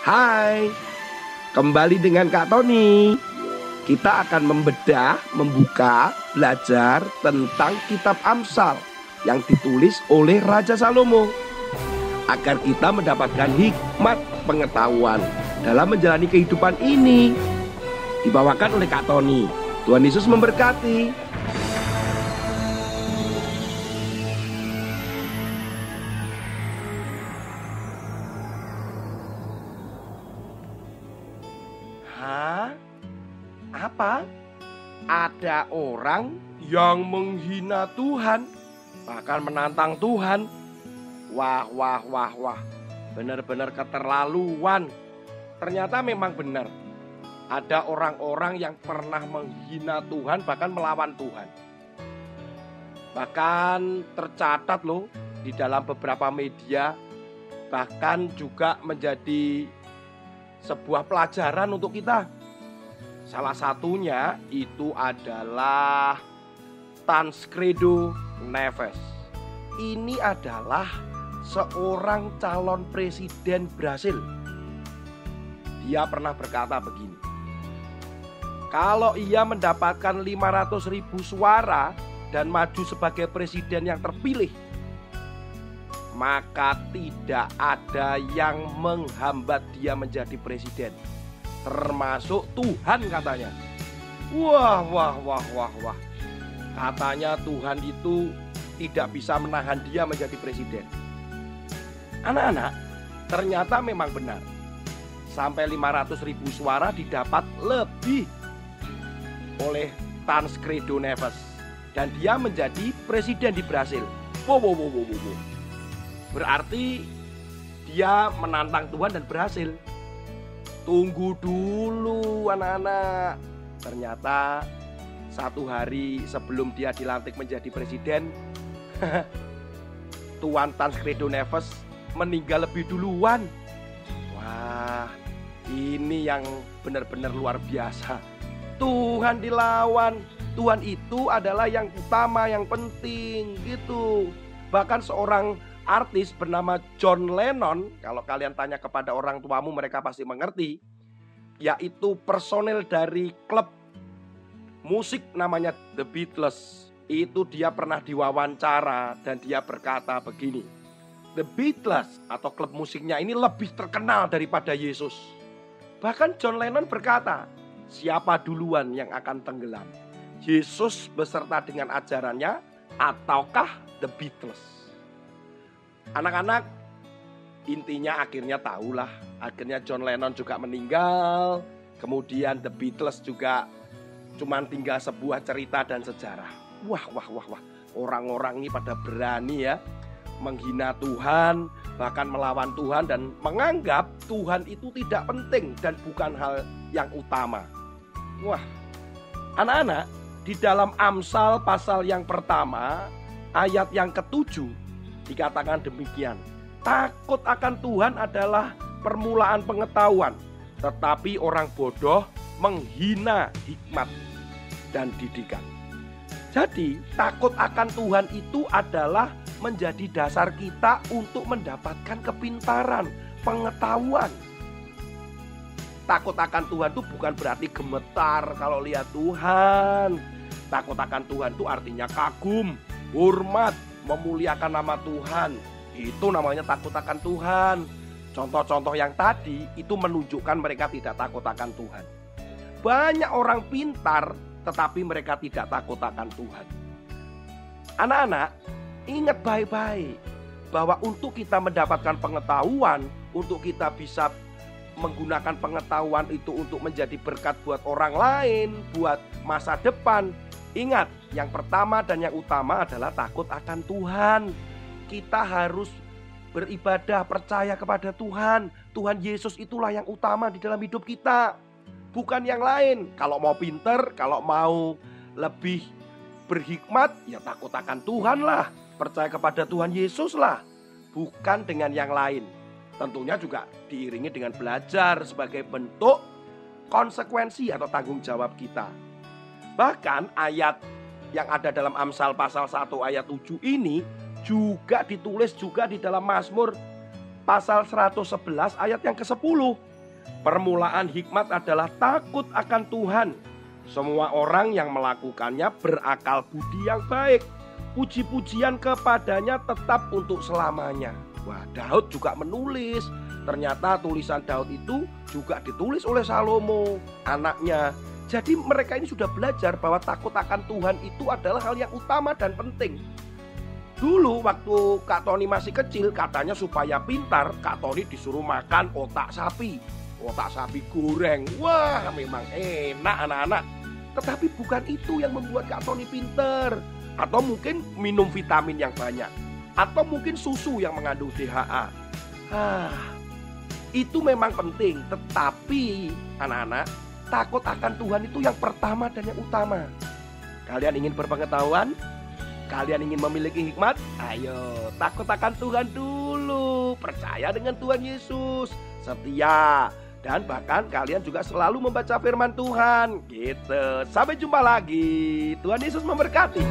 Hai, kembali dengan Kak Tony. Kita akan membedah, membuka, belajar tentang kitab Amsal yang ditulis oleh Raja Salomo, agar kita mendapatkan hikmat pengetahuan dalam menjalani kehidupan ini. Dibawakan oleh Kak Tony. Tuhan Yesus memberkati. Hah? Apa? Ada orang yang menghina Tuhan, bahkan menantang Tuhan. Wah. Benar-benar keterlaluan. Ternyata memang benar. Ada orang-orang yang pernah menghina Tuhan, bahkan melawan Tuhan. Bahkan tercatat loh di dalam beberapa media, bahkan juga menjadi sebuah pelajaran untuk kita. Salah satunya itu adalah Tancredo Neves. Ini adalah seorang calon presiden Brasil. Dia pernah berkata begini, kalau ia mendapatkan 500.000 suara dan maju sebagai presiden yang terpilih, maka tidak ada yang menghambat dia menjadi presiden, termasuk Tuhan katanya. Wah. Katanya Tuhan itu tidak bisa menahan dia menjadi presiden. Anak-anak, ternyata memang benar. Sampai 500.000 suara didapat lebih oleh Tancredo Neves, dan dia menjadi presiden di Brasil. Wow. Berarti dia menantang Tuhan dan berhasil. Tunggu dulu anak-anak. Ternyata satu hari sebelum dia dilantik menjadi presiden, Tuan Tancredo Neves meninggal lebih duluan. Wah, ini yang benar-benar luar biasa. Tuhan dilawan. Tuhan itu adalah yang utama, yang penting gitu. Bahkan seorang artis bernama John Lennon, kalau kalian tanya kepada orang tuamu mereka pasti mengerti, yaitu personel dari klub musik namanya The Beatles. Itu dia pernah diwawancara dan dia berkata begini, The Beatles atau klub musiknya ini lebih terkenal daripada Yesus. Bahkan John Lennon berkata, siapa duluan yang akan tenggelam? Yesus beserta dengan ajarannya ataukah The Beatles? Anak-anak, intinya akhirnya tahulah. Akhirnya John Lennon juga meninggal. Kemudian The Beatles juga cuman tinggal sebuah cerita dan sejarah. Wah. Orang-orang ini pada berani ya menghina Tuhan, bahkan melawan Tuhan dan menganggap Tuhan itu tidak penting dan bukan hal yang utama. Wah, anak-anak, di dalam Amsal pasal yang pertama, ayat yang ke-7 dikatakan demikian. Takut akan Tuhan adalah permulaan pengetahuan, tetapi orang bodoh menghina hikmat dan didikan. Jadi takut akan Tuhan itu adalah menjadi dasar kita untuk mendapatkan kepintaran, pengetahuan. Takut akan Tuhan itu bukan berarti gemetar kalau lihat Tuhan. Takut akan Tuhan itu artinya kagum, hormat, memuliakan nama Tuhan. Itu namanya takut akan Tuhan. Contoh-contoh yang tadi itu menunjukkan mereka tidak takut akan Tuhan. Banyak orang pintar tetapi mereka tidak takut akan Tuhan. Anak-anak, ingat baik-baik bahwa untuk kita mendapatkan pengetahuan, untuk kita bisa menggunakan pengetahuan itu untuk menjadi berkat buat orang lain, buat masa depan. Ingat, yang pertama dan yang utama adalah takut akan Tuhan. Kita harus beribadah, percaya kepada Tuhan. Tuhan Yesus itulah yang utama di dalam hidup kita, bukan yang lain. Kalau mau pinter, kalau mau lebih berhikmat, ya takut akan Tuhan lah. Percaya kepada Tuhan Yesus lah, bukan dengan yang lain. Tentunya juga diiringi dengan belajar sebagai bentuk konsekuensi atau tanggung jawab kita. Bahkan ayat yang ada dalam Amsal pasal 1 ayat 7 ini juga ditulis juga di dalam Mazmur pasal 111 ayat yang ke-10. Permulaan hikmat adalah takut akan Tuhan. Semua orang yang melakukannya berakal budi yang baik. Puji-pujian kepadanya tetap untuk selamanya. Wah, Daud juga menulis. Ternyata tulisan Daud itu juga ditulis oleh Salomo, anaknya. Jadi mereka ini sudah belajar bahwa takut akan Tuhan itu adalah hal yang utama dan penting. Dulu waktu Kak Tony masih kecil, katanya supaya pintar, Kak Tony disuruh makan otak sapi. Otak sapi goreng. Wah, memang enak anak-anak. Tetapi bukan itu yang membuat Kak Tony pintar. Atau mungkin minum vitamin yang banyak. Atau mungkin susu yang mengandung DHA. Itu memang penting. Tetapi anak-anak, takut akan Tuhan itu yang pertama dan yang utama. Kalian ingin berpengetahuan? Kalian ingin memiliki hikmat? Ayo, takut akan Tuhan dulu. Percaya dengan Tuhan Yesus. Setia. Dan bahkan kalian juga selalu membaca firman Tuhan. Gitu. Sampai jumpa lagi. Tuhan Yesus memberkati.